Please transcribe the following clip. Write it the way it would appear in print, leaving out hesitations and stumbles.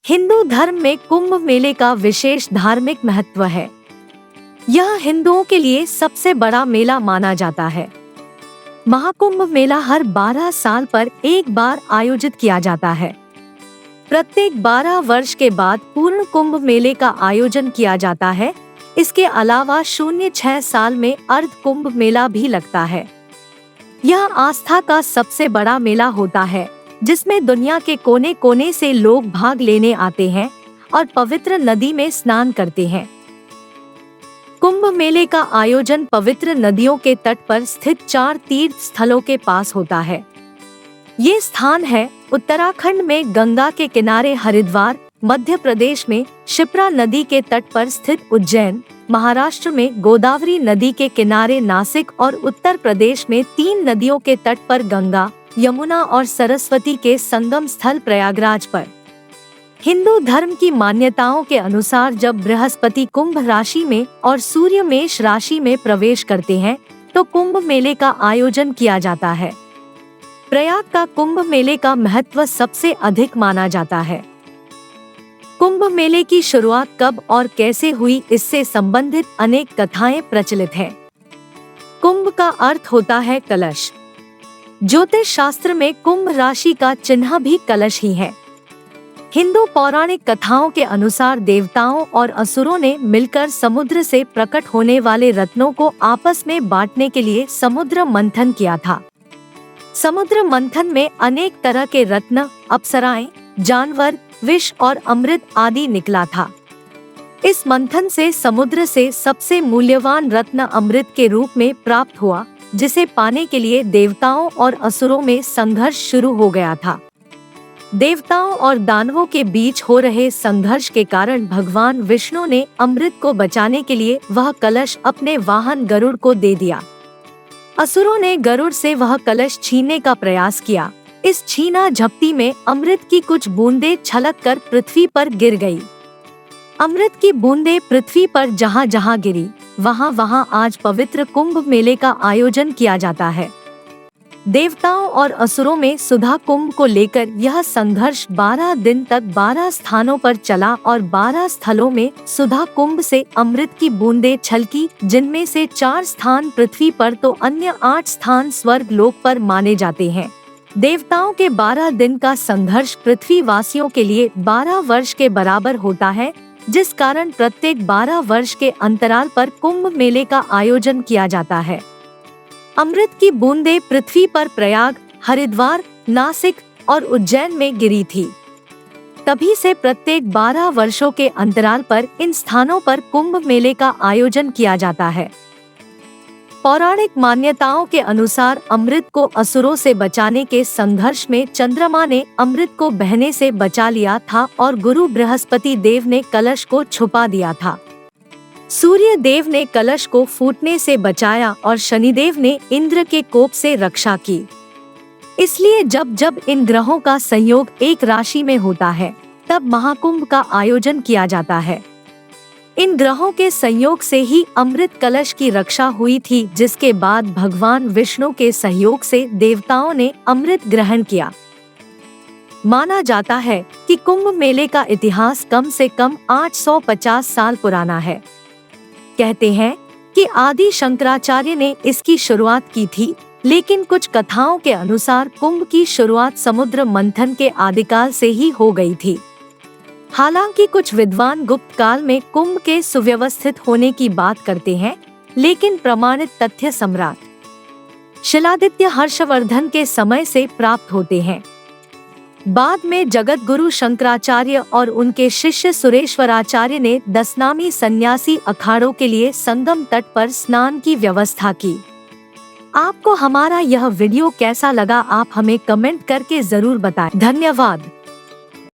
हिंदू धर्म में कुंभ मेले का विशेष धार्मिक महत्व है। यह हिंदुओं के लिए सबसे बड़ा मेला माना जाता है। महाकुंभ मेला हर 12 साल पर एक बार आयोजित किया जाता है। प्रत्येक 12 वर्ष के बाद पूर्ण कुंभ मेले का आयोजन किया जाता है। इसके अलावा 0-6 साल में अर्ध कुंभ मेला भी लगता है। यह आस्था का सबसे बड़ा मेला होता है, जिसमें दुनिया के कोने कोने से लोग भाग लेने आते हैं और पवित्र नदी में स्नान करते हैं। कुंभ मेले का आयोजन पवित्र नदियों के तट पर स्थित 4 तीर्थ स्थलों के पास होता है। ये स्थान है उत्तराखंड में गंगा के किनारे हरिद्वार, मध्य प्रदेश में शिप्रा नदी के तट पर स्थित उज्जैन, महाराष्ट्र में गोदावरी नदी के किनारे नासिक और उत्तर प्रदेश में 3 नदियों के तट पर गंगा, यमुना और सरस्वती के संगम स्थल प्रयागराज पर। हिंदू धर्म की मान्यताओं के अनुसार जब बृहस्पति कुंभ राशि में और सूर्य मेष राशि में प्रवेश करते हैं तो कुंभ मेले का आयोजन किया जाता है। प्रयाग का कुंभ मेले का महत्व सबसे अधिक माना जाता है। कुंभ मेले की शुरुआत कब और कैसे हुई, इससे संबंधित अनेक कथाएं प्रचलित हैं। कुंभ का अर्थ होता है कलश। ज्योतिष शास्त्र में कुंभ राशि का चिन्ह भी कलश ही है। हिंदू पौराणिक कथाओं के अनुसार देवताओं और असुरों ने मिलकर समुद्र से प्रकट होने वाले रत्नों को आपस में बांटने के लिए समुद्र मंथन किया था। समुद्र मंथन में अनेक तरह के रत्न, अप्सराएं, जानवर, विष और अमृत आदि निकला था। इस मंथन से समुद्र से सबसे मूल्यवान रत्न अमृत के रूप में प्राप्त हुआ, जिसे पाने के लिए देवताओं और असुरों में संघर्ष शुरू हो गया था। देवताओं और दानवों के बीच हो रहे संघर्ष के कारण भगवान विष्णु ने अमृत को बचाने के लिए वह कलश अपने वाहन गरुड़ को दे दिया। असुरों ने गरुड़ से वह कलश छीनने का प्रयास किया। इस छीना झपटी में अमृत की कुछ बूंदें छलककर पृथ्वी पर गिर गई। अमृत की बूंदें पृथ्वी पर जहाँ जहाँ गिरी, वहाँ वहाँ आज पवित्र कुंभ मेले का आयोजन किया जाता है। देवताओं और असुरों में सुधा कुंभ को लेकर यह संघर्ष 12 दिन तक 12 स्थानों पर चला और 12 स्थलों में सुधा कुंभ से अमृत की बूंदें छलकी, जिनमें से 4 स्थान पृथ्वी पर तो अन्य 8 स्थान स्वर्ग लोक पर माने जाते हैं। देवताओं के 12 दिन का संघर्ष पृथ्वी वासियों के लिए 12 वर्ष के बराबर होता है, जिस कारण प्रत्येक 12 वर्ष के अंतराल पर कुंभ मेले का आयोजन किया जाता है। अमृत की बूंदें पृथ्वी पर प्रयाग, हरिद्वार, नासिक और उज्जैन में गिरी थी। तभी से प्रत्येक 12 वर्षों के अंतराल पर इन स्थानों पर कुंभ मेले का आयोजन किया जाता है। पौराणिक मान्यताओं के अनुसार अमृत को असुरों से बचाने के संघर्ष में चंद्रमा ने अमृत को बहने से बचा लिया था और गुरु बृहस्पति देव ने कलश को छुपा दिया था। सूर्य देव ने कलश को फूटने से बचाया और शनिदेव ने इंद्र के कोप से रक्षा की। इसलिए जब जब इन ग्रहों का संयोग एक राशि में होता है, तब महाकुंभ का आयोजन किया जाता है। इन ग्रहों के संयोग से ही अमृत कलश की रक्षा हुई थी, जिसके बाद भगवान विष्णु के सहयोग से देवताओं ने अमृत ग्रहण किया। माना जाता है कि कुंभ मेले का इतिहास कम से कम 850 साल पुराना है। कहते हैं कि आदि शंकराचार्य ने इसकी शुरुआत की थी, लेकिन कुछ कथाओं के अनुसार कुंभ की शुरुआत समुद्र मंथन के आदिकाल से ही हो गई थी। हालांकि कुछ विद्वान गुप्त काल में कुंभ के सुव्यवस्थित होने की बात करते हैं, लेकिन प्रमाणित तथ्य सम्राट शिलादित्य हर्षवर्धन के समय से प्राप्त होते हैं। बाद में जगत गुरु शंकराचार्य और उनके शिष्य सुरेश्वराचार्य ने 10 नामी सन्यासी अखाड़ों के लिए संगम तट पर स्नान की व्यवस्था की। आपको हमारा यह वीडियो कैसा लगा, आप हमें कमेंट करके जरूर बताएं। धन्यवाद।